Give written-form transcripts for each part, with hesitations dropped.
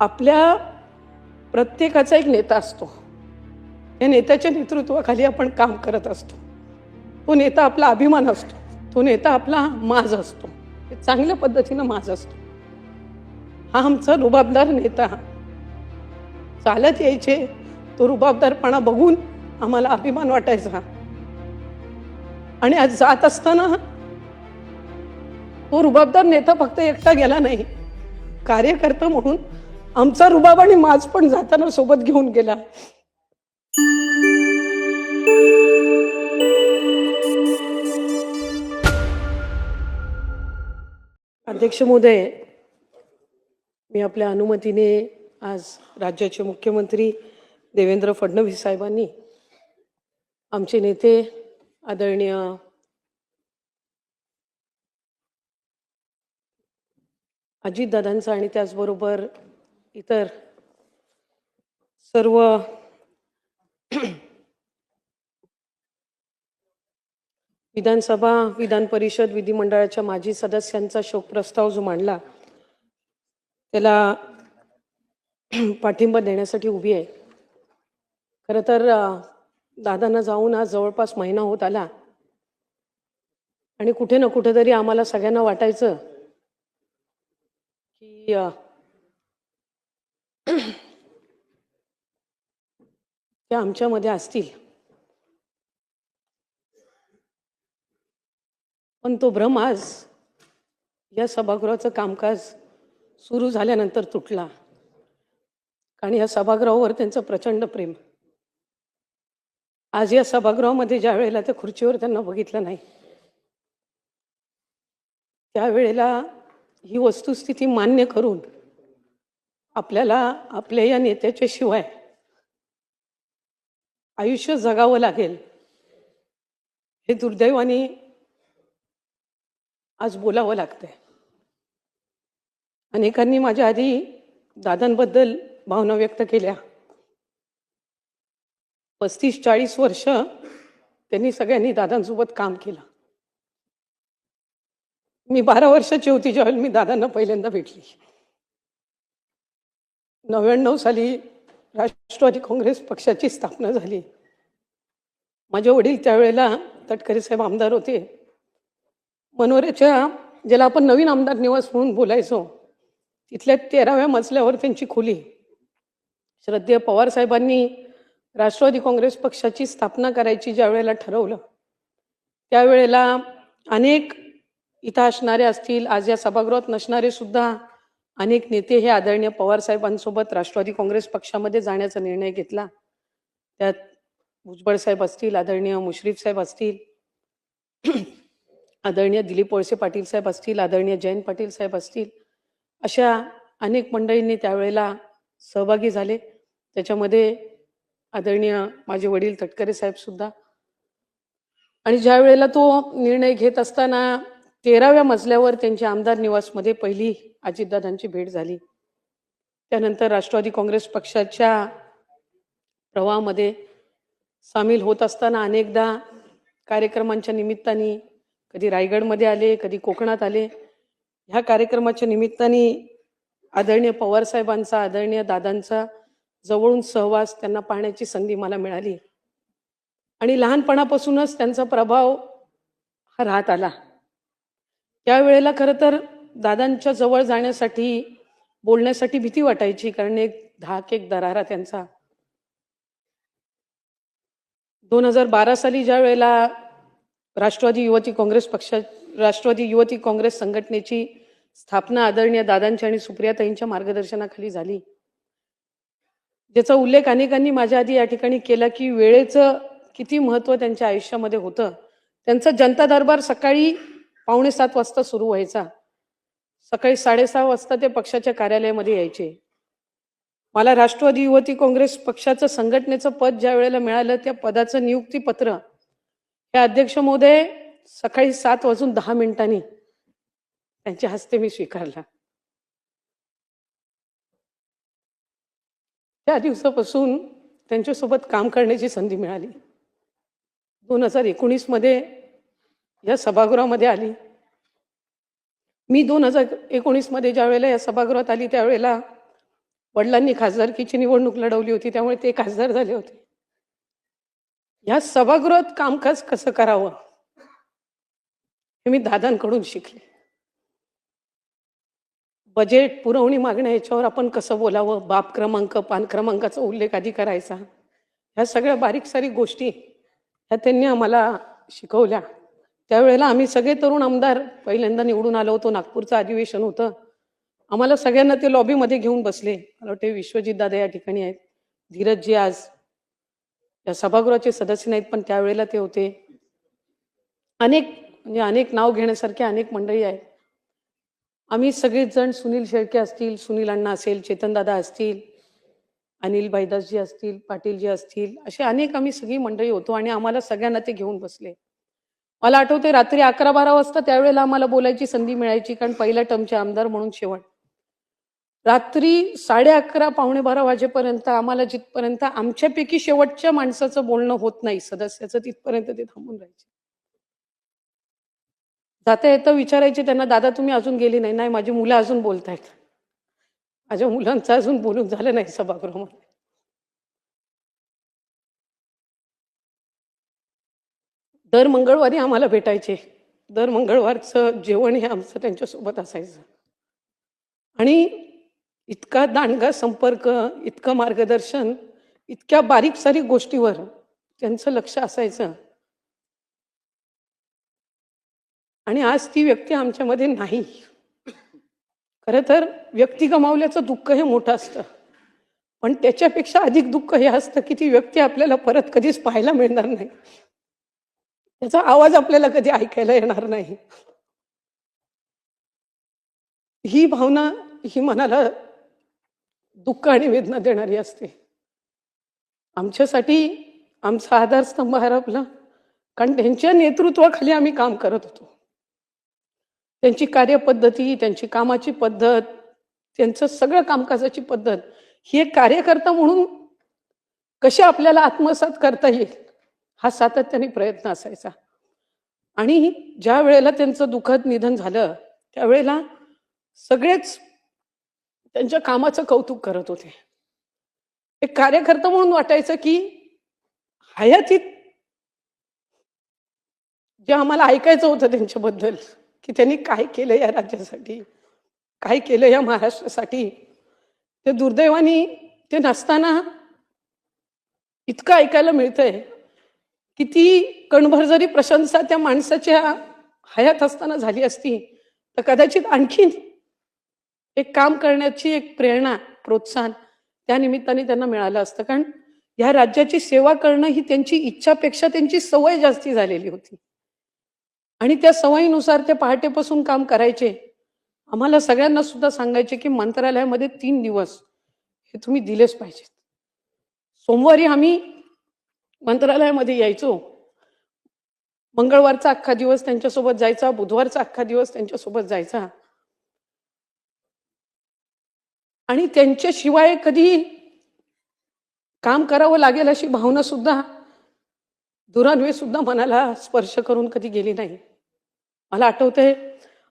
आपल्या प्रत्येकाचा एक नेता असतो. या नेत्याच्या नेतृत्वाखाली आपण काम करत असतो. तो नेता आपला अभिमान असतो, तो नेता आपला माज असतो, चांगल्या पद्धतीनं माज असतो. हा आमचा रुबाबदार नेता चालत यायचे, तो रुबाबदारपणा बघून आम्हाला अभिमान वाटायचा. आणि आज जात असताना तो रुबाबदार नेता फक्त एकटा गेला नाही, कार्यकर्ता म्हणून आमचा रुबाब आणि माज पण जाताना सोबत घेऊन गेला. अध्यक्ष महोदय, मी आपल्या अनुमतीने आज राज्याचे मुख्यमंत्री देवेंद्र फडणवीस साहेबांनी, आमचे नेते आदरणीय अजितदादांचा आणि त्याचबरोबर इतर सर्व विधानसभा, विधान परिषद, विधिमंडळाच्या माजी सदस्यांचा शोक प्रस्ताव जो मांडला त्याला पाठिंबा देण्यासाठी उभी आहे. खरं तर दादांना जाऊन आज जवळपास महिना होत आला आणि कुठे ना कुठेतरी आम्हाला सगळ्यांना वाटायचं की त्या आमच्यामध्ये असतील, पण तो भ्रम आज या सभागृहाचं कामकाज सुरू झाल्यानंतर तुटला. कारण या सभागृहावर त्यांचं प्रचंड प्रेम. आज या सभागृहामध्ये ज्या वेळेला त्या खुर्चीवर त्यांना बघितलं नाही, त्यावेळेला ही वस्तुस्थिती मान्य करून आपल्याला आपल्या या नेत्याच्या शिवाय आयुष्य जगावं लागेल हे दुर्दैवाने आज बोलावं लागतंय. अनेकांनी माझ्या आधी दादांबद्दल भावना व्यक्त केल्या. 35-40 वर्ष त्यांनी सगळ्यांनी दादांसोबत काम केलं. मी 12 वर्षाची होती ज्यावेळेला मी दादांना पहिल्यांदा भेटली. 99 साली राष्ट्रवादी काँग्रेस पक्षाची स्थापना झाली. माझे वडील त्यावेळेला तटकरे साहेब आमदार होते. मनोऱ्याच्या, ज्याला आपण नवीन आमदार निवास म्हणून बोलायचो, तिथल्या 13व्या मजल्यावर त्यांची खोली. श्रद्धेय पवार साहेबांनी राष्ट्रवादी काँग्रेस पक्षाची स्थापना करायची ज्या वेळेला ठरवलं, त्यावेळेला अनेक इथं असणारे असतील, आज या सभागृहात नसणारे सुद्धा अनेक नेते हे आदरणीय पवार साहेबांसोबत राष्ट्रवादी काँग्रेस पक्षामध्ये जाण्याचा निर्णय घेतला. त्यात भुजबळ साहेब असतील, आदरणीय मुश्रीफ साहेब असतील, आदरणीय दिलीप वळसे पाटील साहेब असतील, आदरणीय जयंत पाटील साहेब असतील, अशा अनेक मंडळींनी त्यावेळेला सहभागी झाले. त्याच्यामध्ये आदरणीय माझे वडील तटकरे साहेब सुद्धा. आणि ज्या वेळेला तो निर्णय घेत असताना 13व्या मजल्यावर त्यांच्या आमदार निवासमध्ये पहिली अजितदादांची भेट झाली. त्यानंतर राष्ट्रवादी काँग्रेस पक्षाच्या प्रवाहामध्ये सामील होत असताना अनेकदा कार्यक्रमांच्या निमित्ताने कधी रायगडमध्ये आले, कधी कोकणात आले. ह्या कार्यक्रमाच्या निमित्ताने आदरणीय पवार साहेबांचा, आदरणीय दादांचा जवळून सहवास, त्यांना पाहण्याची संधी मला मिळाली. आणि लहानपणापासूनच त्यांचा प्रभाव हा राहत आला. त्यावेळेला खरं तर दादांच्या जवळ जाण्यासाठी, बोलण्यासाठी भीती वाटायची, कारण एक धाक, एक दरारा त्यांचा. 2012 साली ज्या वेळेला राष्ट्रवादी युवती काँग्रेस संघटनेची स्थापना आदरणीय दादांच्या आणि सुप्रियाताईंच्या मार्गदर्शनाखाली झाली, ज्याचा उल्लेख अनेकांनी माझ्या आधी या ठिकाणी केला की वेळेचं किती महत्त्व त्यांच्या आयुष्यामध्ये होतं. त्यांचा जनता दरबार सकाळी 6:45 वाजता सुरू व्हायचा. सकाळी 6:30 वाजता ते पक्षाच्या कार्यालयामध्ये यायचे. मला राष्ट्रवादी युवती काँग्रेस पक्षाचं संघटनेचं पद ज्या वेळेला मिळालं, त्या पदाचं नियुक्तीपत्र हे अध्यक्ष महोदय सकाळी 7:10 त्यांच्या हस्ते मी स्वीकारला. त्या दिवसापासून त्यांच्यासोबत काम करण्याची संधी मिळाली. 2019 मध्ये या सभागृहामध्ये आली. मी 2019 मध्ये ज्या वेळेला या सभागृहात आली त्यावेळेला वडिलांनी खासदारकीची निवडणूक लढवली होती, त्यामुळे ते खासदार झाले होते. या सभागृहात कामकाज कसं करावं हे मी दादांकडून शिकले. बजेट पुरवणी मागण्या याच्यावर आपण कसं बोलावं, बाब क्रमांक पान क्रमांकाचा उल्लेख आधी करायचा, ह्या सगळ्या बारीक सारीक गोष्टी ह्या त्यांनी आम्हाला शिकवल्या. त्यावेळेला आम्ही सगळे तरुण आमदार पहिल्यांदा निवडून आलो होतो. नागपूरचं अधिवेशन होतं. आम्हाला सगळ्यांना ते लॉबीमध्ये घेऊन बसले. मला वाटते विश्वजित दादा या ठिकाणी आहेत, धीरजजी आज या सभागृहाचे सदस्य नाहीत, पण त्यावेळेला ते होते. अनेक नाव घेण्यासारखे अनेक मंडळी आहेत. आम्ही सगळेच जण, सुनील शेळके असतील, सुनील अण्णा असेल, चेतनदादा असतील, अनिल भाईदासजी असतील, पाटीलजी असतील, असे अनेक आम्ही सगळी मंडळी होतो आणि आम्हाला सगळ्यांना ते घेऊन बसले. मला आठवते रात्री 11-12 वाजता त्यावेळेला आम्हाला बोलायची संधी मिळायची, कारण पहिल्या टर्मचे आमदार म्हणून शेवट. रात्री 11:30 पावणे 12 वाजेपर्यंत आम्हाला जिथपर्यंत आमच्यापैकी शेवटच्या माणसाचं बोलणं होत नाही सदस्याचं, तिथपर्यंत ते थांबून राहायचे. जाता येता विचारायचे त्यांना, दादा तुम्ही अजून गेली नाही? नाही, माझी मुलं अजून बोलतायत. माझ्या मुलांचं अजून बोलून झालं नाही सभागृहामध्ये. दर मंगळवारी आम्हाला भेटायचे. दर मंगळवारचं जेवण हे आमचं त्यांच्यासोबत असायचं आणि इतका दांडगा संपर्क, इतकं मार्गदर्शन, इतक्या बारीक सारीक गोष्टीवर त्यांचं लक्ष असायचं. आणि आज ती व्यक्ती आमच्यामध्ये नाही. खरं तर व्यक्ती गमावल्याचं दुःख हे मोठं असतं, पण त्याच्यापेक्षा अधिक दुःख हे असतं की ती व्यक्ती आपल्याला परत कधीच पाहायला मिळणार नाही, त्याचा आवाज आपल्याला कधी ऐकायला येणार नाही. ही भावना ही मनाला दुःख आणि वेदना देणारी असते. आमच्यासाठी आमचा आधारस्तंभ हरपला, कारण त्यांच्या नेतृत्वाखाली आम्ही काम करत होतो. त्यांची कार्यपद्धती, त्यांची कामाची पद्धत, त्यांचं सगळं कामकाजाची पद्धत ही एक कार्यकर्ता म्हणून कशी आपल्याला आत्मसात करता येईल हा सातत्याने प्रयत्न असायचा. आणि ज्या वेळेला त्यांचं दुःखद निधन झालं त्यावेळेला सगळेच त्यांच्या कामाचं कौतुक करत होते. एक कार्यकर्ता म्हणून वाटायचं की हयातीत जे आम्हाला ऐकायचं होतं त्यांच्याबद्दल, की त्यांनी काय केलं या राज्यासाठी, काय केलं या महाराष्ट्रासाठी, ते दुर्दैवाने ते नसताना इतकं ऐकायला मिळतंय की ती कणभर जरी प्रशंसा त्या माणसाच्या हयात असताना झाली असती तर कदाचित आणखीन एक काम करण्याची एक प्रेरणा, प्रोत्साहन त्या निमित्ताने त्यांना मिळालं असतं. कारण या राज्याची सेवा करणं ही त्यांची इच्छापेक्षा त्यांची सवय जास्ती झालेली होती आणि त्या सवयीनुसार ते पहाटेपासून काम करायचे. आम्हाला सगळ्यांना सुद्धा सांगायचे की मंत्रालयामध्ये 3 दिवस हे तुम्ही दिलेच पाहिजेत. सोमवारी आम्ही मंत्रालयामध्ये यायचो, मंगळवारचा अख्खा दिवस त्यांच्यासोबत जायचा, बुधवारचा अख्खा दिवस त्यांच्यासोबत जायचा आणि त्यांच्याशिवाय कधी काम करावं लागेल अशी भावना सुद्धा दुरान्वे सुद्धा मनाला स्पर्श करून कधी गेली नाही. मला आठवतंय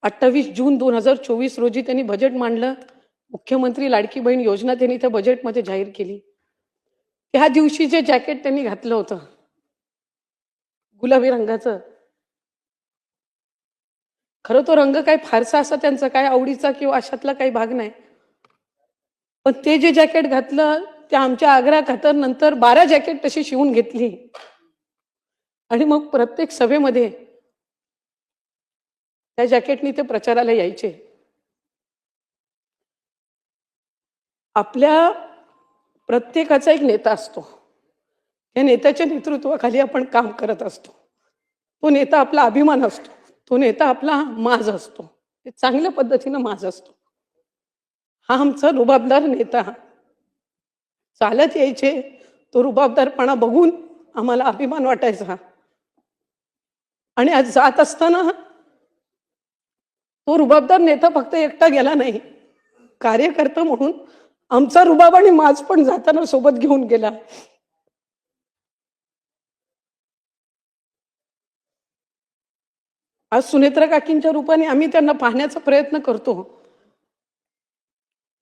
28 जून 2024 रोजी त्यांनी बजेट मांडलं. मुख्यमंत्री लाडकी बहीण योजना त्यांनी त्या बजेटमध्ये जाहीर केली. त्या दिवशी जे जॅकेट त्यांनी घातलं होतं गुलाबी रंगाचं, खरं तो रंग काही फारसा असा त्यांचा काय आवडीचा किंवा अशातला काही भाग नाही, पण ते जे जॅकेट घातलं ते आमच्या आग्रह खातर नंतर 12 जॅकेट तशी शिवून घेतली आणि मग प्रत्येक सभेमध्ये त्या जॅकेटनी ते प्रचाराला यायचे. आपल्या प्रत्येकाचा एक नेता असतो, या नेत्याच्या नेतृत्वाखाली आपण काम करत असतो. तो नेता आपला अभिमान असतो, तो नेता आपला माज असतो, ते चांगल्या पद्धतीनं माज असतो. हा आमचा रुबाबदार नेता चालत यायचे, तो रुबाबदारपणा बघून आम्हाला अभिमान वाटायचा आणि आज जात असताना तो रुबाबदार नेता फक्त एकटा गेला नाही, कार्यकर्ता म्हणून आमचा रुबाब आणि माज पण जाताना सोबत घेऊन गेला. आज सुनेत्रा काकींच्या रूपाने आम्ही त्यांना पाहण्याचा प्रयत्न करतो.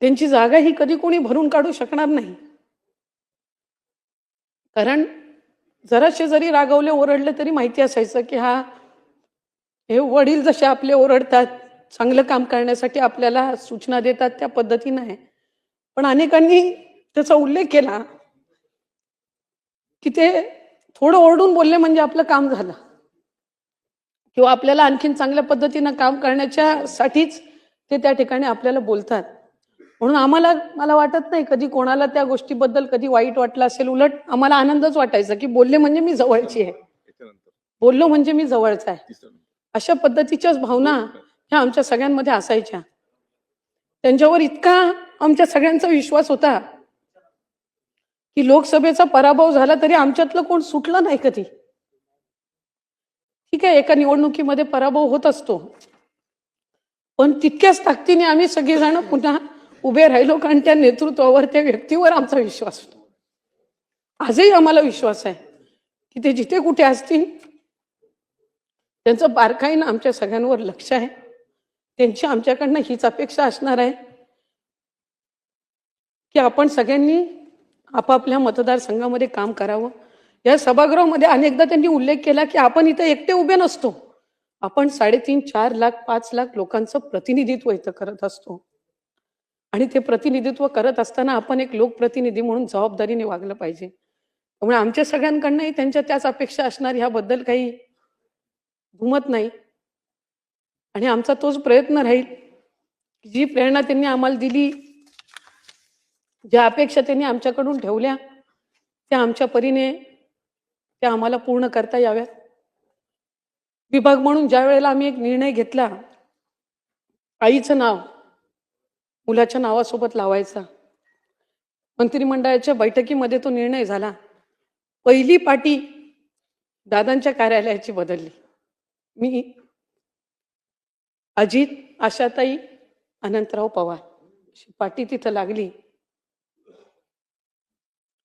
त्यांची जागा ही कधी कोणी भरून काढू शकणार नाही. कारण जराशे जरी रागवले ओरडले तरी माहिती असायचं की हे वडील जसे आपले ओरडतात, चांगलं काम करण्यासाठी आपल्याला सूचना देतात त्या पद्धतीनं आहे. पण अनेकांनी त्याचा उल्लेख केला की ते थोडं ओरडून बोलले म्हणजे आपलं काम झालं, किंवा आपल्याला आणखीन चांगल्या पद्धतीनं काम करण्याच्या साठीच ते त्या ठिकाणी आपल्याला बोलतात. म्हणून मला वाटत नाही कधी कोणाला त्या गोष्टीबद्दल कधी वाईट वाटलं असेल. उलट आम्हाला आनंदच वाटायचा की बोलले म्हणजे मी जवळची आहे, बोललो म्हणजे मी जवळचा आहे. अशा पद्धतीच्याच भावना ह्या आमच्या सगळ्यांमध्ये असायच्या. त्यांच्यावर इतका आमच्या सगळ्यांचा विश्वास होता की लोकसभेचा पराभव झाला तरी आमच्यातलं कोण सुटलं नाही कधी. ठीक आहे, एका निवडणुकीमध्ये पराभव होत असतो, पण तितक्याच ताकदीने आम्ही सगळेजण पुन्हा उभे राहिलो, कारण त्या नेतृत्वावर, त्या व्यक्तीवर आमचा विश्वास होता. आजही आम्हाला विश्वास आहे की ते जिथे कुठे असतील त्यांचं बारकाईनं आमच्या सगळ्यांवर लक्ष आहे. त्यांची आमच्याकडनं हीच अपेक्षा असणार आहे की आपण सगळ्यांनी आपापल्या मतदारसंघामध्ये काम करावं. या सभागृहामध्ये अनेकदा त्यांनी उल्लेख केला की आपण इथं एकटे उभे नसतो, आपण 3.5, 4 लाख, 5 लाख लोकांचं प्रतिनिधित्व इथं करत असतो. आणि ते प्रतिनिधित्व करत असताना आपण एक लोकप्रतिनिधी म्हणून जबाबदारीने वागलं पाहिजे. त्यामुळे आमच्या सगळ्यांकडनंही त्यांच्या त्याच अपेक्षा असणार, ह्याबद्दल काही दुमत नाही. आणि आमचा तोच प्रयत्न राहील, जी प्रेरणा त्यांनी आम्हाला दिली, ज्या अपेक्षा त्यांनी आमच्याकडून ठेवल्या, त्या आमच्या परीने त्या आम्हाला पूर्ण करता याव्यात. विभाग म्हणून ज्या वेळेला आम्ही एक निर्णय घेतला, आईचं नाव मुलाच्या नावासोबत लावायचा, मंत्रिमंडळाच्या बैठकीमध्ये तो निर्णय झाला. पहिली पाटी दादांच्या कार्यालयाची बदलली. मी, अजित, आशाताई, अनंतराव पवार अशी पाटी तिथं लागली.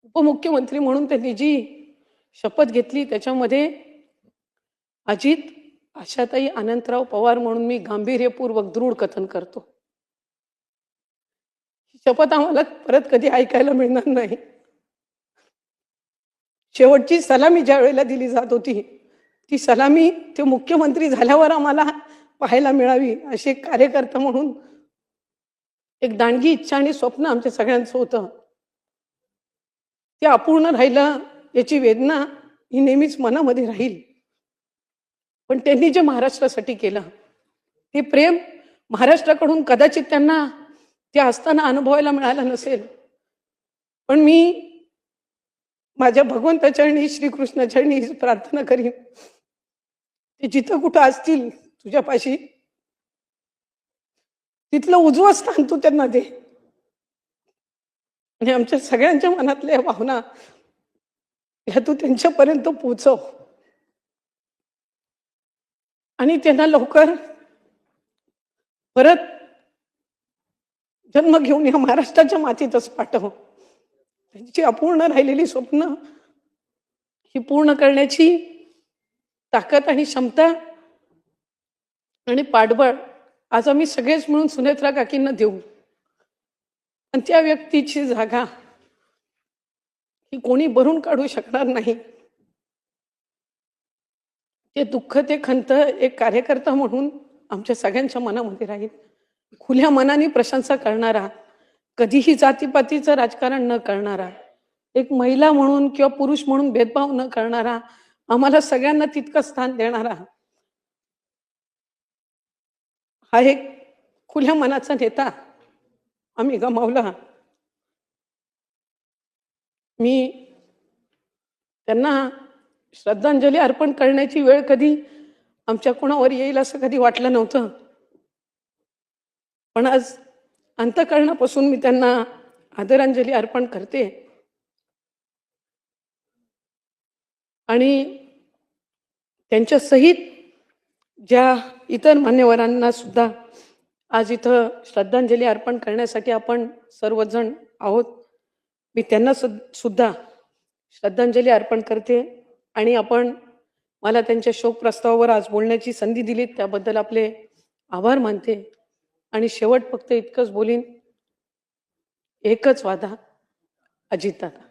उपमुख्यमंत्री म्हणून त्यांनी जी शपथ घेतली त्याच्यामध्ये अजित, आशाताई, अनंतराव पवार म्हणून मी गांभीर्यपूर्वक दृढ कथन करतो. ही शपथ आम्हाला परत कधी ऐकायला मिळणार नाही. शेवटची सलामी ज्या वेळेला दिली जात होती, ती सलामी ते मुख्यमंत्री झाल्यावर आम्हाला पाहायला मिळावी, असे कार्यकर्ता म्हणून एक दांडगी इच्छा आणि स्वप्न आमच्या सगळ्यांचं होतं. ते अपूर्ण राहिलं याची वेदना ही नेहमीच मनामध्ये राहील. पण त्यांनी जे महाराष्ट्रासाठी केलं, ते प्रेम महाराष्ट्राकडून कदाचित त्यांना ते असताना अनुभवायला मिळालं नसेल. पण मी माझ्या भगवंताचरणी, श्रीकृष्णाचरणी प्रार्थना करीन, ते जिथं कुठं असतील तुझ्यापाशी, तिथलं उजवं स्थान तू त्यांना दे. आणि आमच्या सगळ्यांच्या मनातल्या भावना ह्या तू त्यांच्यापर्यंत पोहोचव, आणि त्यांना लवकर परत जन्म घेऊन या महाराष्ट्राच्या मातीतच पाठव. त्यांची अपूर्ण राहिलेली स्वप्न ही पूर्ण करण्याची ताकद आणि क्षमता आणि पाठबळ आज आम्ही सगळेच मिळून सुनेत्रा काकींना देऊ. आणि त्या व्यक्तीची जागा ही कोणी भरून काढू शकणार नाही. ते दुःख, ते खंत एक कार्यकर्ता म्हणून आमच्या सगळ्यांच्या मनामध्ये राहील. खुल्या मनाने प्रशंसा करणारा, कधीही जातीपातीचं राजकारण न करणारा, एक महिला म्हणून किंवा पुरुष म्हणून भेदभाव न करणारा, आम्हाला सगळ्यांना तितकं स्थान देणारा हा एक खुल्या मनाचा नेता आम्ही गमावला. मी त्यांना श्रद्धांजली अर्पण करण्याची वेळ कधी आमच्या कोणावर येईल असं कधी वाटलं नव्हतं. पण आज अंतःकरणापासून मी त्यांना आदरांजली अर्पण करते. आणि त्यांच्या सहित ज्या इतर मान्यवरांना सुद्धा आज इथं श्रद्धांजली अर्पण करण्यासाठी आपण सर्वजण आहोत, मी त्यांना सुद्धा श्रद्धांजली अर्पण करते. आणि आपण मला त्यांच्या शोक प्रस्तावावर आज बोलण्याची संधी दिली त्याबद्दल आपले आभार मानते. आणि शेवट फक्त इतकंच बोलीन एकच वादा, अजितदादा.